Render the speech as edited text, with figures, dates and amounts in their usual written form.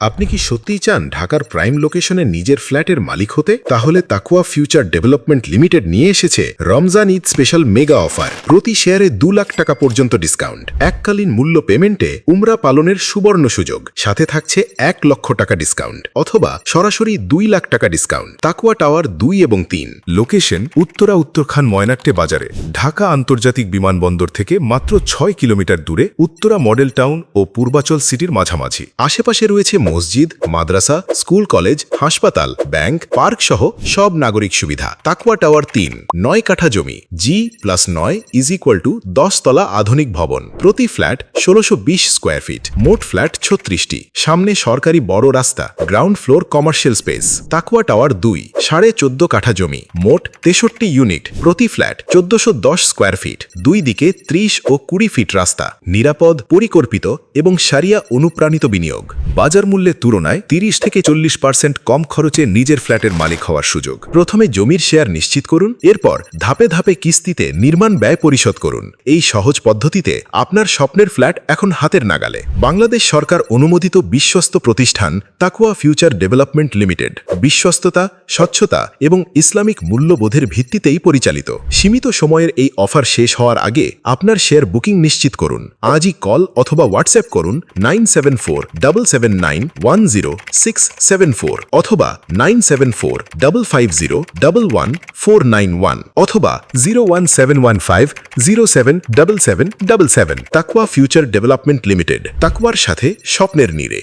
আপনি কি সত্যিই চান ঢাকার প্রাইম লোকেশনে নিজের ফ্ল্যাটের মালিক হতে? তাহলে তাকুয়া ফিউচার ডেভেলপমেন্ট লিমিটেড নিয়ে এসেছে Ramzan Eid special mega offer. প্রতি শেয়ারে 2 লাখ টাকা পর্যন্ত ডিসকাউন্ট, এককালীন মূল্য পেমেন্টে উমরা পালনের সুবর্ণ সুযোগ, সাথে থাকছে 1 লক্ষ টাকা ডিসকাউন্ট অথবা সরাসরি 2 লাখ টাকা ডিসকাউন্ট। তাকুয়া টাওয়ার 2 এবং 3। লোকেশন উত্তরখান ময়নাট্টে বাজারে, ঢাকা আন্তর্জাতিক বিমানবন্দর থেকে মাত্র 6 কিলোমিটার দূরে, উত্তরা মডেল টাউন ও পূর্বাচল সিটির মাঝামাঝি। আশেপাশে রয়েছে মসজিদ, মাদ্রাসা, স্কুল, কলেজ, হাসপাতাল, ব্যাংক, পার্ক সহ সব নাগরিক সুবিধা। তাকুয়া টাওয়ার 3, 9 কাঠা জমি, G+9 = 10 তলা আধুনিক ভবন। প্রতি ফ্ল্যাট 1620 স্কোয়ার ফিট, মোট ফ্ল্যাট 36টি। সামনে সরকারি বড় রাস্তা, গ্রাউন্ড ফ্লোর কমার্শিয়াল স্পেস। তাকুয়া টাওয়ার 2, 14.5 কাঠা জমি, মোট 63 ইউনিট। প্রতি ফ্ল্যাট 1410 স্কোয়ার ফিট, 2 দিকে 30 ও 20 ফিট রাস্তা। নিরাপদ, পরিকল্পিত এবং সারিয়া অনুপ্রাণিত বিনিয়োগ। বাজার মূল্যের তুলনায় 30 থেকে 40% কম খরচে নিজের ফ্ল্যাটের মালিক হওয়ার সুযোগ। প্রথমে জমির শেয়ার নিশ্চিত করুন, এরপর ধাপে ধাপে কিস্তিতে নির্মাণ ব্যয় পরিশোধ করুন। এই সহজ পদ্ধতিতে আপনার স্বপ্নের ফ্ল্যাট এখন হাতের নাগালে। বাংলাদেশ সরকার অনুমোদিত বিশ্বস্ত প্রতিষ্ঠান তাকুয়া ফিউচার ডেভেলপমেন্ট লিমিটেড। বিশ্বস্ততা, স্বচ্ছতা এবং ইসলামিক মূল্যবোধের ভিত্তিতেই পরিচালিত। সীমিত সময়ের এই অফার শেষ হওয়ার আগে আপনার শেয়ার বুকিং নিশ্চিত করুন। আজই কল অথবা হোয়াটসঅ্যাপ করুন 9747771064 অথবা 9745501141 অথবা 01715077777। তাকুয়া ফিউচার ডেভেলপমেন্ট লিমিটেড, তাকুয়ার সাথে স্বপ্নের নীড়ে।